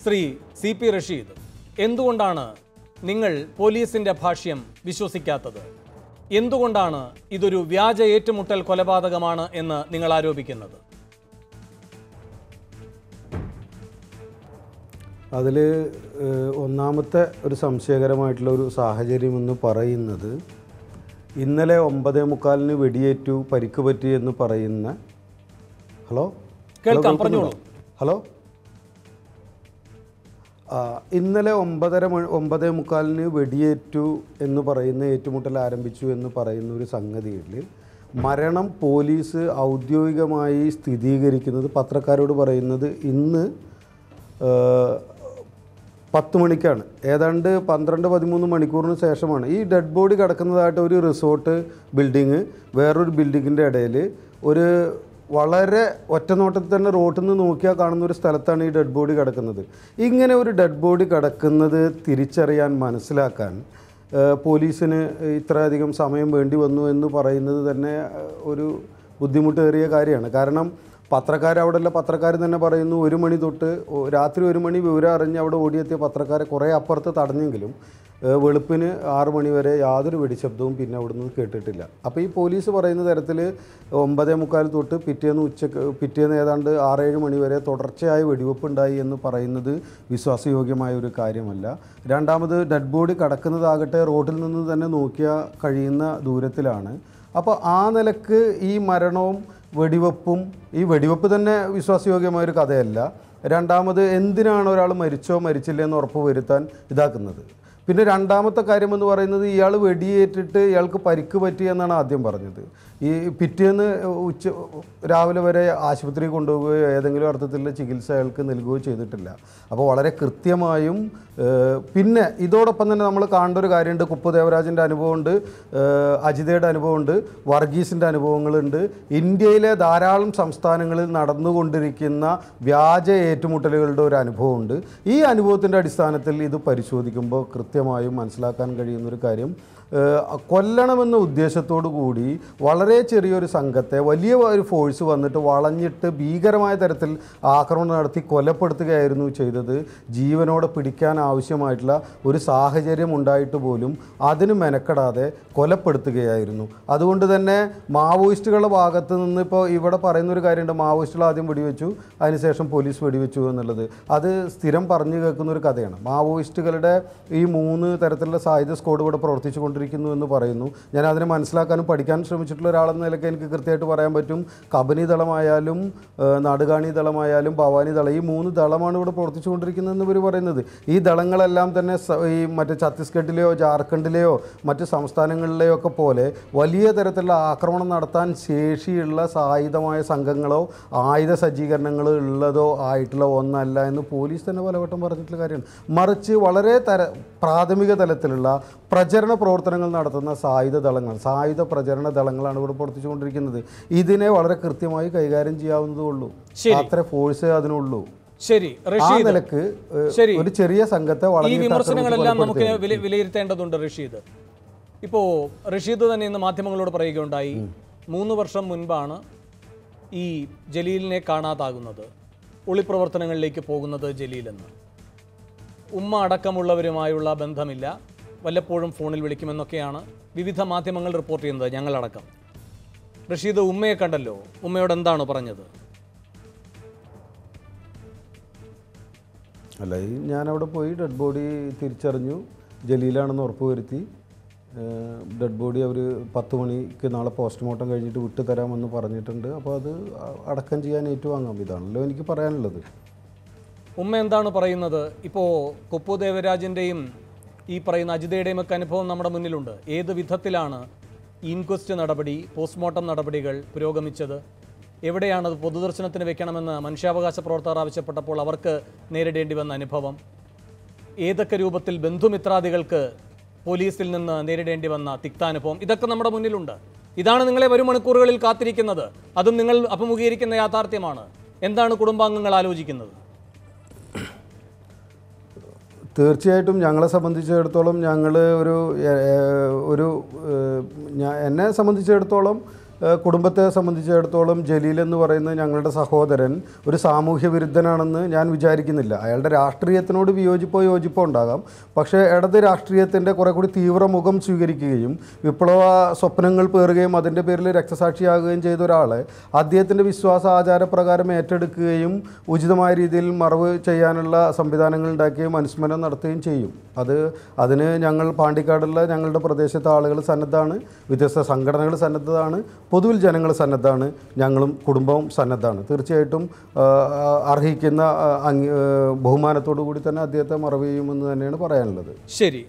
Shri CP Rasheed, എന്തുകൊണ്ടാണ് നിങ്ങൾ പോലീസിന്റെ ഭാഷ്യം വിശ്വസിക്കാത്തത്? എന്തുകൊണ്ടാണ് ഇതൊരു വ്യാജ ഏറ്റുമുട്ടൽ കൊലപാതകമാണ് എന്ന് നിങ്ങൾ ആരോപിക്കുന്നത്? അതിൽ ഒന്നാമത്തെ ഒരു സംശയകരമായിട്ടുള്ള ഒരു സാഹചര്യം എന്ന് പറയുന്നത്, ഇന്നലെ 9:45 വെടിയേറ്റു പരിക്ക് പറ്റി എന്ന് പറയുന്ന കേൾക്കാം, പറഞ്ഞോളൂ. ഹലോ, ഇന്നലെ 9:45 വെടിയേറ്റു എന്ന് പറയുന്ന ഏറ്റുമുട്ടൽ ആരംഭിച്ചു എന്ന് പറയുന്ന ഒരു സംഗതിയിൽ മരണം പോലീസ് ഔദ്യോഗികമായി സ്ഥിരീകരിക്കുന്നത്, പത്രക്കാരോട് പറയുന്നത് ഇന്ന് 10 മണിക്കാണ്. ഏതാണ്ട് 12-13 മണിക്കൂറിന് ശേഷമാണ് ഈ ഡെഡ് ബോഡി കിടക്കുന്നതായിട്ട് ഒരു റിസോർട്ട് ബിൽഡിങ് വേറൊരു ബിൽഡിങ്ങിൻ്റെ ഇടയിൽ ഒരു വളരെ ഒറ്റനോട്ടത്തിൽ തന്നെ റോട്ടിൽ നിന്ന് നോക്കിയാൽ കാണുന്ന ഒരു സ്ഥലത്താണ് ഈ ഡെഡ് ബോഡി കിടക്കുന്നത്. ഇങ്ങനെ ഒരു ഡെഡ് ബോഡി കിടക്കുന്നത് തിരിച്ചറിയാൻ, മനസ്സിലാക്കാൻ പോലീസിന് ഇത്രയധികം സമയം വേണ്ടി വന്നു എന്ന് പറയുന്നത് തന്നെ ഒരു ബുദ്ധിമുട്ടേറിയ കാര്യമാണ്. കാരണം അവിടെയുള്ള പത്രക്കാർ തന്നെ പറയുന്നു, 1 മണി തൊട്ട് രാത്രി 1 മണി വിവരം അറിഞ്ഞ് അവിടെ ഓടിയെത്തിയ പത്രക്കാരെ കുറേ അപ്പുറത്ത് തടഞ്ഞെങ്കിലും വെളുപ്പിന് 6 മണി വരെ യാതൊരു വെടിശബ്ദവും പിന്നെ അവിടെ നിന്ന് കേട്ടിട്ടില്ല. അപ്പോൾ ഈ പോലീസ് പറയുന്ന തരത്തിൽ 9:45 തൊട്ട് പിറ്റേന്ന് ഏതാണ്ട് 6-7 മണി വരെ തുടർച്ചയായി വെടിവെപ്പുണ്ടായി എന്ന് പറയുന്നത് വിശ്വാസയോഗ്യമായ ഒരു കാര്യമല്ല. രണ്ടാമത്, ഡെഡ് ബോഡി കിടക്കുന്നതാകട്ടെ റോഡിൽ നിന്ന് തന്നെ നോക്കിയാൽ കഴിയുന്ന ദൂരത്തിലാണ്. അപ്പോൾ ആ നിലക്ക് ഈ മരണവും വെടിവെപ്പും, ഈ വെടിവെപ്പ് തന്നെ വിശ്വാസയോഗ്യമായൊരു കഥയല്ല. രണ്ടാമത്, എന്തിനാണ് ഒരാൾ മരിച്ചോ മരിച്ചില്ല എന്ന് ഉറപ്പ് വരുത്താൻ ഇതാക്കുന്നത്? പിന്നെ രണ്ടാമത്തെ കാര്യമെന്ന് പറയുന്നത്, ഇയാൾ വെടിയേറ്റിട്ട് ഇയാൾക്ക് പരിക്ക് പറ്റി എന്നാണ് ആദ്യം പറഞ്ഞത്. ഈ പിറ്റേന്ന് രാവിലെ വരെ ആശുപത്രി കൊണ്ടുപോവുകയോ ഏതെങ്കിലും അർത്ഥത്തിലുള്ള ചികിത്സ അയാൾക്ക് നൽകുകയോ ചെയ്തിട്ടില്ല. അപ്പോൾ വളരെ കൃത്യമായും, പിന്നെ ഇതോടൊപ്പം തന്നെ നമ്മൾ കാണേണ്ട ഒരു കാര്യമുണ്ട്. കുപ്പ് ദേവരാജൻ്റെ അനുഭവമുണ്ട്, അജിതയുടെ അനുഭവമുണ്ട്, വർഗീസിൻ്റെ അനുഭവങ്ങളുണ്ട്. ഇന്ത്യയിലെ ധാരാളം സംസ്ഥാനങ്ങളിൽ നടന്നുകൊണ്ടിരിക്കുന്ന വ്യാജ ഏറ്റുമുട്ടലുകളുടെ ഒരു അനുഭവമുണ്ട്. ഈ അനുഭവത്തിൻ്റെ അടിസ്ഥാനത്തിൽ ഇത് പരിശോധിക്കുമ്പോൾ കൃത്യമായും മനസ്സിലാക്കാൻ കഴിയുന്നൊരു കാര്യം, കൊല്ലണമെന്ന ഉദ്ദേശത്തോടു കൂടി വളരെ ചെറിയൊരു സംഘത്തെ വലിയ ഒരു ഫോഴ്സ് വന്നിട്ട് വളഞ്ഞിട്ട് ഭീകരമായ തരത്തിൽ ആക്രമണം നടത്തി കൊലപ്പെടുത്തുകയായിരുന്നു ചെയ്തത്. ജീവനോടെ പിടിക്കാൻ ആവശ്യമായിട്ടുള്ള ഒരു സാഹചര്യം ഉണ്ടായിട്ട് പോലും അതിന് മെനക്കെടാതെ കൊലപ്പെടുത്തുകയായിരുന്നു. അതുകൊണ്ട് തന്നെ മാവോയിസ്റ്റുകളുടെ ഭാഗത്ത് നിന്ന് ഇപ്പോൾ ഇവിടെ പറയുന്നൊരു കാര്യമുണ്ട്, മാവോയിസ്റ്റുകൾ ആദ്യം വെടിവെച്ചു, അതിനുശേഷം പോലീസ് വെടിവെച്ചു എന്നുള്ളത്. അത് സ്ഥിരം പറഞ്ഞു കേൾക്കുന്നൊരു കഥയാണ്. മാവോയിസ്റ്റുകളുടെ ഈ 3 തരത്തിലുള്ള സായുധ സ്ക്വാഡ് ഇവിടെ പ്രവർത്തിച്ചു കൊണ്ടിരിക്കുന്നു എന്ന് പറയുന്നു. ഞാൻ അതിനെ മനസ്സിലാക്കാനും പഠിക്കാനും ശ്രമിച്ചിട്ടുള്ള ഒരാളെന്ന നിലയ്ക്ക് എനിക്ക് കൃത്യമായിട്ട് പറയാൻ പറ്റും. കബനി ദളമായാലും നാടുകാണി ദളമായാലും ഭവാനി ദളം, ഈ 3 ദളമാണ് ഇവിടെ പ്രവർത്തിച്ചു കൊണ്ടിരിക്കുന്നതെന്ന് ഇവർ പറയുന്നത്. ഈ ദളങ്ങളെല്ലാം തന്നെ ഈ മറ്റ് ഛത്തീസ്ഗഡിലെയോ ജാർഖണ്ഡിലെയോ മറ്റ് സംസ്ഥാനങ്ങളിലെയോ ഒക്കെ പോലെ വലിയ തരത്തിലുള്ള ആക്രമണം നടത്താൻ ശേഷിയുള്ള സായുധമായ സംഘങ്ങളോ ആയുധ സജ്ജീകരണങ്ങളോ ഉള്ളതോ ആയിട്ടുള്ള ഒന്നല്ല എന്ന് പോലീസ് തന്നെ പലവട്ടം പറഞ്ഞിട്ടുള്ള കാര്യമാണ്. മറിച്ച് വളരെ പ്രാഥമിക തലത്തിലുള്ള പ്രചരണ പ്രവർത്തനങ്ങൾ നടത്തുന്ന സായുധ പ്രചരണ ദളങ്ങളാണ് ഇവിടെ പ്രവർത്തിച്ചുകൊണ്ടിരിക്കുന്നത്. ഇതിനെ വളരെ കൃത്യമായി കൈകാര്യം ചെയ്യാവുന്നതേ ഉള്ളൂ. അത്ര ഫോഴ്സേ അതിനുള്ളൂ. ശരി, നിലക്ക് ഒരു ചെറിയ സംഘത്തെ ഈ വിമർശനങ്ങളെല്ലാം നമുക്ക് വിലയിരുത്തേണ്ടതുണ്ട്. ഇപ്പോൾ റഷീദ് തന്നെ ഇന്ന് മാധ്യമങ്ങളോട് പറയുകയുണ്ടായി, 3 വർഷം മുൻപാണ് ഈ ജലീലിനെ കാണാതാകുന്നത്, ഒളിപ്രവർത്തനങ്ങളിലേക്ക് പോകുന്നത് ജലീലെന്ന്. ഉമ്മ അടക്കമുള്ളവരുമായുള്ള ബന്ധമില്ല, വല്ലപ്പോഴും ഫോണിൽ വിളിക്കുമെന്നൊക്കെയാണ് വിവിധ മാധ്യമങ്ങൾ റിപ്പോർട്ട് ചെയ്യുന്നത്, ഞങ്ങളടക്കം. റഷീദ് ഉമ്മയെ കണ്ടല്ലോ, ഉമ്മയോട് എന്താണ് പറഞ്ഞത്? അല്ല, ഞാനവിടെ പോയി ഡെഡ് ബോഡി തിരിച്ചറിഞ്ഞു, ജലീലാണെന്ന് ഉറപ്പ് വരുത്തി. ഡെഡ് ബോഡി അവർ 10 മണിക്ക് നാളെ പോസ്റ്റ്മോർട്ടം കഴിഞ്ഞിട്ട് വിട്ടു തരാമെന്ന് പറഞ്ഞിട്ടുണ്ട്. അപ്പോൾ അത് അടക്കം ചെയ്യാൻ ഏറ്റുവാങ്ങാം. ഇതാണല്ലോ എനിക്ക് പറയാനുള്ളത്. ഉമ്മ എന്താണ് പറയുന്നത്? ഇപ്പോൾ കുപ്പു ദേവരാജിൻ്റെയും ഈ പറയുന്ന അജിതയുടെയും ഒക്കെ അനുഭവം നമ്മുടെ മുന്നിലുണ്ട്. ഏത് വിധത്തിലാണ് ഇൻക്വസ്റ്റ് നടപടി, പോസ്റ്റ്മോർട്ടം നടപടികൾ പുരോഗമിച്ചത്? എവിടെയാണത് പൊതുദർശനത്തിന് വെക്കണമെന്ന് മനുഷ്യാവകാശ പ്രവർത്തകർ ആവശ്യപ്പെട്ടപ്പോൾ അവർക്ക് നേരിടേണ്ടി വന്ന അനുഭവം? ഏതൊക്കെ രൂപത്തിൽ ബന്ധുമിത്രാദികൾക്ക് പോലീസിൽ നിന്ന് നേരിടേണ്ടി വന്ന തിക്താനുഭവം? ഇതൊക്കെ നമ്മുടെ മുന്നിലുണ്ട്. ഇതാണ് നിങ്ങളെ വരും മണിക്കൂറുകളിൽ കാത്തിരിക്കുന്നത്. അതും നിങ്ങൾ അഭിമുഖീകരിക്കുന്ന യാഥാർത്ഥ്യമാണ്. എന്താണ് കുടുംബാംഗങ്ങൾ ആലോചിക്കുന്നത്? തീർച്ചയായിട്ടും ഞങ്ങളെ സംബന്ധിച്ചിടത്തോളം, എന്നെ സംബന്ധിച്ചിടത്തോളം കുടുംബത്തെ സംബന്ധിച്ചിടത്തോളം ജലീൽ എന്ന് പറയുന്ന ഞങ്ങളുടെ സഹോദരൻ ഒരു സാമൂഹ്യ വിരുദ്ധനാണെന്ന് ഞാൻ വിചാരിക്കുന്നില്ല. അയാളുടെ രാഷ്ട്രീയത്തിനോട് വിയോജിപ്പോ യോജിപ്പോ ഉണ്ടാകാം. പക്ഷേ ഇടത് രാഷ്ട്രീയത്തിൻ്റെ കുറെ കൂടി തീവ്ര മുഖം സ്വീകരിക്കുകയും വിപ്ലവ സ്വപ്നങ്ങൾ പേറുകയും അതിൻ്റെ പേരിൽ രക്തസാക്ഷിയാകുകയും ചെയ്ത ഒരാളെ അദ്ദേഹത്തിൻ്റെ വിശ്വാസ ആചാരപ്രകാരം ഏറ്റെടുക്കുകയും ഉചിതമായ രീതിയിൽ മറവ് ചെയ്യാനുള്ള സംവിധാനങ്ങൾ ഉണ്ടാക്കുകയും അനുസ്മരണം നടത്തുകയും ചെയ്യും. അതിന് ഞങ്ങൾ പാണ്ടിക്കാടുള്ള ഞങ്ങളുടെ പ്രദേശത്തെ ആളുകൾ സന്നദ്ധമാണ്, വ്യത്യസ്ത സംഘടനകൾ സന്നദ്ധമാണ്, പൊതുവിൽ ജനങ്ങൾ സന്നദ്ധമാണ്, ഞങ്ങളും കുടുംബവും സന്നദ്ധമാണ്. തീർച്ചയായിട്ടും അർഹിക്കുന്ന ബഹുമാനത്തോടു കൂടി തന്നെ അദ്ദേഹത്തെ മറവ് ചെയ്യുമെന്ന് തന്നെയാണ് പറയാനുള്ളത്. ശരി.